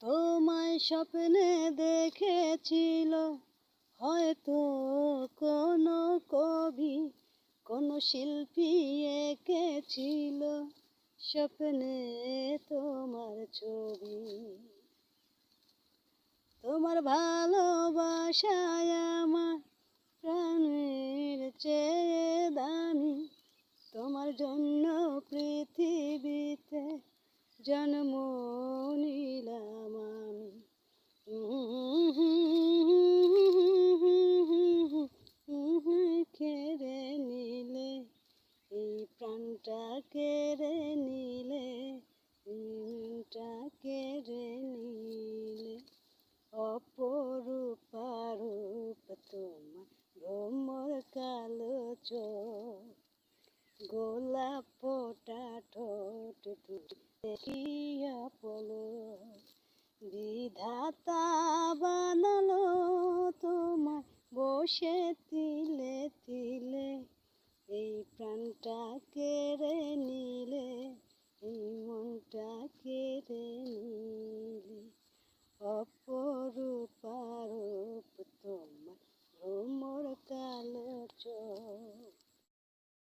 তোমায় স্বপ্নে দেখেছিল হয়তো কোনো কবি, কোনো শিল্পী এঁকেছিল স্বপ্নে তোমার ছবি। তোমার ভালোবাসায় আমার প্রাণের চেয়ে দামি, তোমার জন্য পৃথিবীতে জন্ম নিলাম আমি। কেড়ে নিলে এই প্রাণটা, কেড়ে নিলে মনটা, কেড়ে নিলে অপরূপা রূপ তোমার ভ্রমর কালো চোখ, গোলাপ ফোটা ঠোঁট দুটি দেখিয়া পলক। বিধাতা বানালো তোমায় বসে তিলে তিলে, এই প্রাণটা কেড়ে নিলে।